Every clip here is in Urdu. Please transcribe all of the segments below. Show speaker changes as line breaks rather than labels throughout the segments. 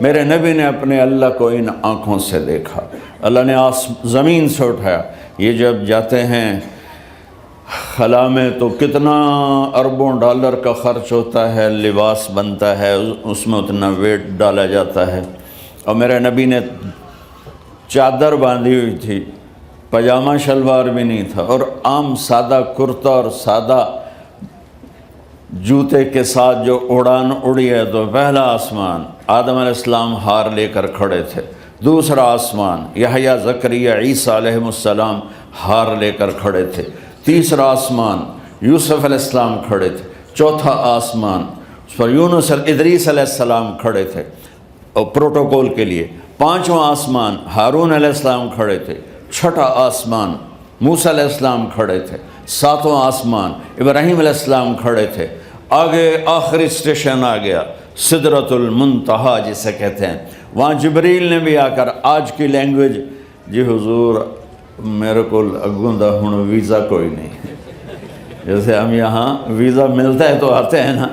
میرے نبی نے اپنے اللہ کو ان آنکھوں سے دیکھا، اللہ نے زمین سے اٹھایا۔ یہ جب جاتے ہیں خلا میں تو کتنا اربوں ڈالر کا خرچ ہوتا ہے، لباس بنتا ہے، اس میں اتنا ویٹ ڈالا جاتا ہے، اور میرے نبی نے چادر باندھی ہوئی تھی، پاجامہ شلوار بھی نہیں تھا، اور عام سادہ کرتا اور سادہ جوتے کے ساتھ جو اڑان اڑی ہے، تو پہلا آسمان آدم علیہ السلام ہار لے کر کھڑے تھے، دوسرا آسمان یحییٰ زکریا عیسیٰ علیہ السلام ہار لے کر کھڑے تھے، تیسرا آسمان یوسف علیہ السلام کھڑے تھے، چوتھا آسمان اس پر یونس ادریس علیہ السلام کھڑے تھے اور پروٹوکول کے لیے، پانچواں آسمان ہارون علیہ السلام کھڑے تھے، چھٹا آسمان موسیٰ علیہ السلام کھڑے تھے، ساتواں آسمان ابراہیم علیہ السلام کھڑے تھے، آگے آخری اسٹیشن آ گیا سدرۃ المنتہا جسے کہتے ہیں، وہاں جبریل نے بھی آ کر آج کی لینگویج، جی حضور میرے کو اگوں ہوں ویزا کوئی نہیں، جیسے ہم یہاں ویزا ملتا ہے تو آتے ہیں نا،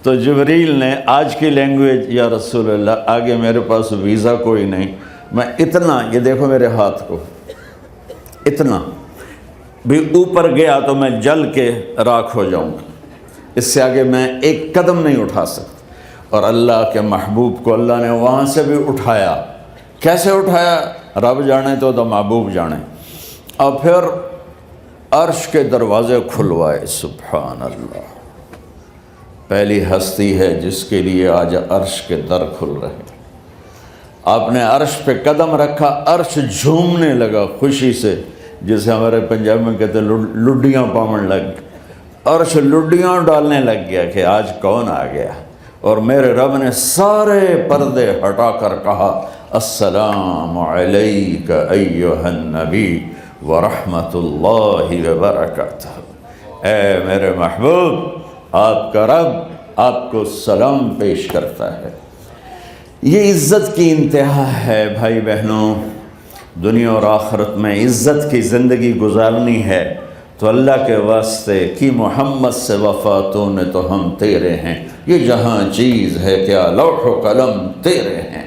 تو جبریل نے آج کی لینگویج، یا رسول اللہ آگے میرے پاس ویزا کوئی نہیں، میں اتنا، یہ دیکھو میرے ہاتھ کو، اتنا بھی اوپر گیا تو میں جل کے راکھ ہو جاؤں گا، اس سے آگے میں ایک قدم نہیں اٹھا سکتا۔ اور اللہ کے محبوب کو اللہ نے وہاں سے بھی اٹھایا، کیسے اٹھایا رب جانے تو محبوب جانے، اور پھر عرش کے دروازے کھلوائے، سبحان اللہ، پہلی ہستی ہے جس کے لیے آج عرش کے در کھل رہے ہیں۔ آپ نے عرش پہ قدم رکھا، عرش جھومنے لگا خوشی سے، جسے ہمارے پنجاب میں کہتے ہیں لڈیاں پاون لگ گئی، عرش لڈیاں ڈالنے لگ گیا کہ آج کون آ گیا، اور میرے رب نے سارے پردے ہٹا کر کہا السلام علیک ایھا النبی ورحمۃ اللہ وبرکاتہ، اے میرے محبوب آپ کا رب آپ کو سلام پیش کرتا ہے۔ یہ عزت کی انتہا ہے بھائی بہنوں، دنیا اور آخرت میں عزت کی زندگی گزارنی ہے تو اللہ کے واسطے کی محمد سے وفاتوں نے تو ہم تیرے ہیں، یہ جہاں چیز ہے کیا لوح و قلم تیرے ہیں۔